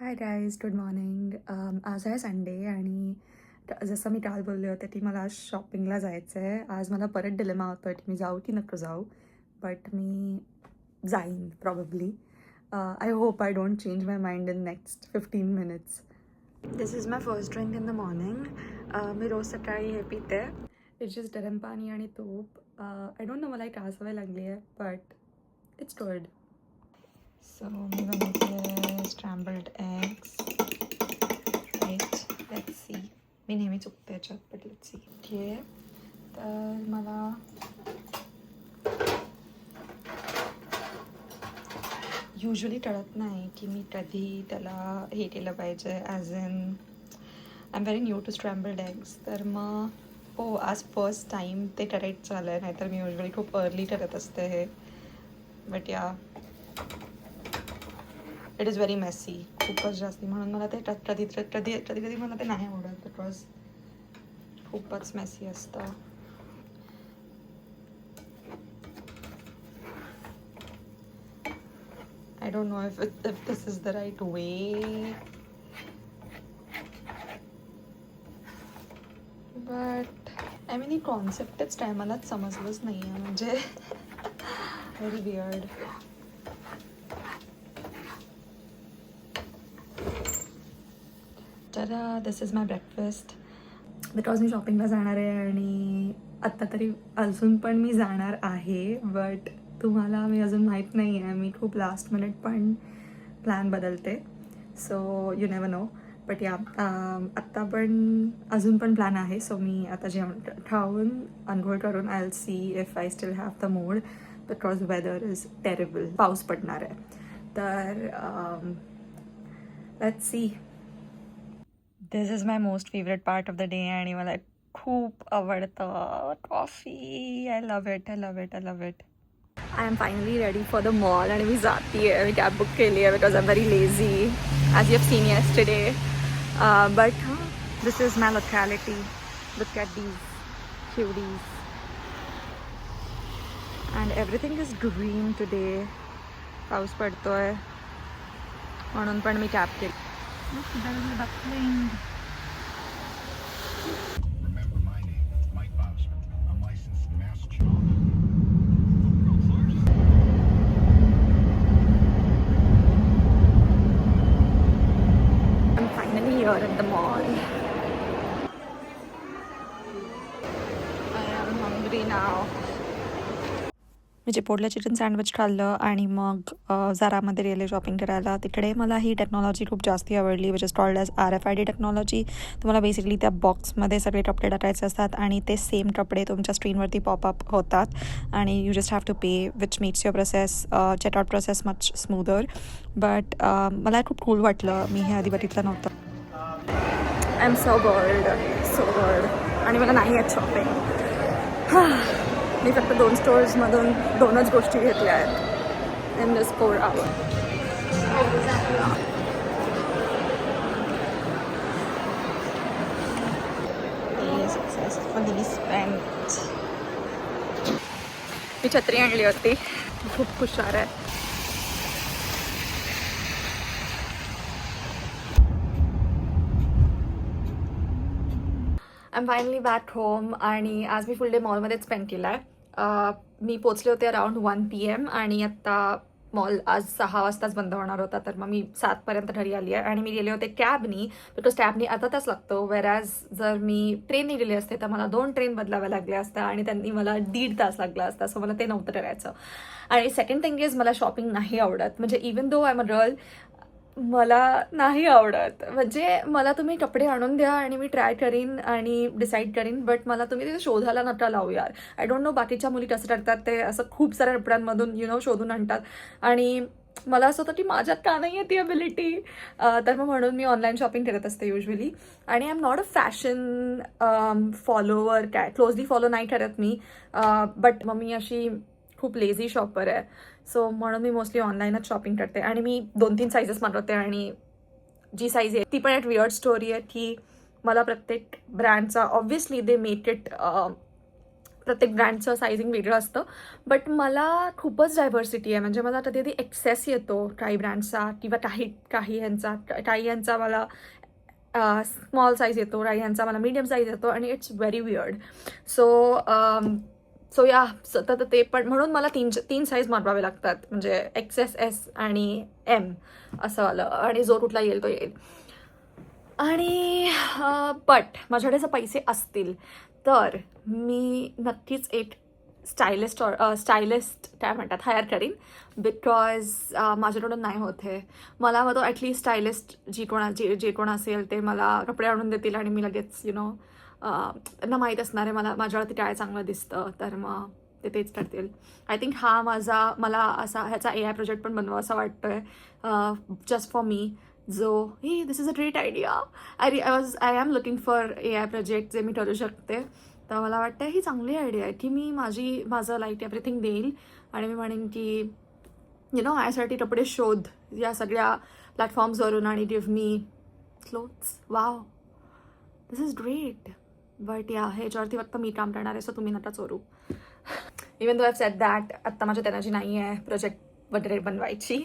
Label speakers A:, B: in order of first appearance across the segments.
A: Hi guys, good morning. आज आहे Sunday आणि जसं मी काल बोलले होते की मला आज शॉपिंगला जायचं आहे. आज मला परत डिलेमा होतो की मी जाऊ की नको जाऊ, बट मी जाईन probably. I hope I don't change my mind in next 15 minutes. This is my first drink in the morning. मी रोज सकाळी हे पिते. इट्स जस्ट गरम पाणी आणि तूप. आय डोंट नो मला एक काय सवय लागली आहे, बट इट्स गुड. सो मी बनवते scrambled eggs. Right, let's see. मी नेहमी चुकते याच्यात, बट लेट्स सी. ठीक आहे, तर मला युजली कळत नाही की मी कधी त्याला हे केलं पाहिजे. As in I am very new to scrambled eggs. तर मग हो, आज फर्स्ट टाईम ते करायचं झालं आहे. नाहीतर मी युजली खूप अर्ली करत असते हे. बट या, इट इज व्हेरी मेसी, खूपच जास्ती. म्हणून मला ते कधी कधी मला ते नाही आवडत, बिकॉज खूपच मेसी असतं. I don't know if this is the right way, but I mean ही कॉन्सेप्टच काय मलाच समजलंच नाही आहे. म्हणजे व्हेरी वियर्ड. तर this is my breakfast. Because मी शॉपिंगला जाणार आहे आणि आत्ता तरी अजून पण मी जाणार आहे, बट तुम्हाला मी अजून माहीत नाही आहे. मी खूप लास्ट मिनिट पण प्लॅन बदलते, so you never know. But या, आत्ता पण अजून पण प्लॅन आहे. सो मी आता जेवण खाऊन अंघोळ करून I will see if I still have the mood, because weather is terrible. पाऊस पडणार आहे. तर let's see. This is my most favourite part of the day आणि मला खूप आवडतं coffee. I love it, I love it, I love it. I am finally ready for the mall आणि मी जाती आहे. मी कॅब बुक केली आहे because I am very lazy, as you have seen yesterday. But this is my locality. Look at these cuties and everything is green today. पाऊस पडतोय म्हणून पण मी कॅब केली.
B: Remember my name, Mike Bobsman. I'm licensed in Massachusetts.
A: I'm finally here at the mall. I am hungry now. मी Chipotle chicken sandwich खाल्लं आणि मग झारामध्ये गेले शॉपिंग करायला. तिकडे मला ही टेक्नॉलॉजी खूप जास्ती आवडली, which is called as RFID technology. तुम्हाला बेसिकली त्या बॉक्समध्ये सगळे कपडे टाकायचे असतात आणि ते सेम कपडे तुमच्या स्क्रीनवरती पॉपअप होतात आणि you just have to pay, which makes your process, checkout process much smoother. But मला खूप कूल वाटलं. मी हे आधी बघितलं नव्हतं. I am so bored, so bored. आणि मला नाही आहेत शॉपिंग. मी फक्त 2 स्टोर्समधून 2च गोष्टी घेतल्या आहेत in this 4 hours. Successfully spent. मी छत्री आणली होती, खूप हुशार आहे. I am finally back home आणि आज मी फुल डे मॉलमध्येच स्पेंड केला आहे. मी पोचले होते अराउंड 1 PM आणि आत्ता मॉल आज 6 वाजताच बंद होणार होता. तर मग मी 7पर्यंत घरी आली आहे आणि मी गेले होते कॅबनी, बिकॉज कॅबनी अर्धा तास लागतो. वेरॅज जर मी ट्रेनने गेले असते तर मला 2 ट्रेन बदलाव्या लागल्या असत्या आणि त्यांनी मला 1.5 तास लागला असता. सो मला ते नव्हतं करायचं. आणि सेकंड थिंग इज, मला शॉपिंग नाही आवडत. म्हणजे even though I am a girl, मला नाही आवडत. म्हणजे मला तुम्ही कपडे आणून द्या आणि मी ट्राय करीन आणि डिसाईड करीन, बट मला तुम्ही तिथे शोधायला नका लावू यार. आय डोंट नो बाकीच्या मुली कसं करतात, ते असं खूप साऱ्या कपड्यांमधून शोधून आणतात आणि मला असं होतं की माझ्यात का नाही आहे ती अबिलिटी. तर मग म्हणून मी ऑनलाईन शॉपिंग करत असते युजली. आणि I am not a fashion follower, काय क्लोजली फॉलो नाही करत मी, बट मग मी अशी खूप लेझी शॉपर आहे. सो म्हणून मी मोस्टली ऑनलाईनच शॉपिंग करते आणि मी 2-3 साईजेस मागवते आणि जी साईज आहे ती पण एक वियर्ड स्टोरी आहे की मला प्रत्येक ब्रँडचा ऑब्व्हियसली दे मेक इट प्रत्येक ब्रँडचं सायझिंग वेगळं असतं. बट मला खूपच डायव्हर्सिटी आहे. म्हणजे मला कधी कधी एक्सेस येतो टाई ब्रँडचा किंवा काही ह्यांचा. टाई यांचा मला स्मॉल साईज येतो, टाई यांचा मला मीडियम साईज येतो आणि इट्स व्हेरी वियर्ड. सो या तर ते पण म्हणून मला तीन साईज मागवावे लागतात. म्हणजे एक्सेस, एस आणि एम असं आलं आणि जो कुठला येईल तो येईल. आणि बट माझ्याकडे जर पैसे असतील तर मी नक्कीच एक स्टायलिस्ट काय म्हणतात हायर करीन. बिकॉज माझ्याकडून नाही होत आहे. मला मग तो ॲटलीस्ट स्टायलिस्ट जे कोण असेल ते मला कपडे आणून देतील आणि मी लगेच त्यांना माहीत असणार आहे माझ्यावरती काय चांगलं दिसतं, तर मग ते तेच करतील. आय थिंक मला असा ह्याचा AI प्रोजेक्ट पण बनवा असं वाटतोय, जस्ट फॉर मी. जो this is a great idea. I am looking for AI project जे मी करू शकते. तर मला वाटतं ही चांगली आयडिया आहे की मी माझं लाईक एव्हरीथिंग देईल आणि मी म्हणेन की माझ्यासाठी कपडे शोध या सगळ्या प्लॅटफॉर्म्सवरून आणि give me clothes. Wow, this is great. But ह्याच्यावरती फक्त मी काम करणार आहे, सो तुम्ही नका चोरू. Even though I said that आत्ता माझ्यात एनर्जी नाही आहे प्रोजेक्ट वगैरे बनवायची.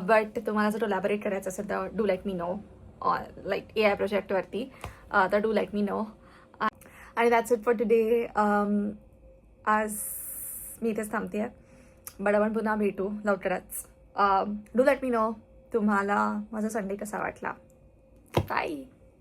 A: बट तुम्हाला जर कोलॅबोरेट करायचं असेल तर do let me know like AI प्रोजेक्टवरती. तर डू लेट मी नो. आणि दॅट्स इट फॉर टुडे. आज मी इथेच थांबते आहे. बट आपण पुन्हा भेटू लवकरच. डू लेट मी नो तुम्हाला माझा संडे कसा वाटला. बाय.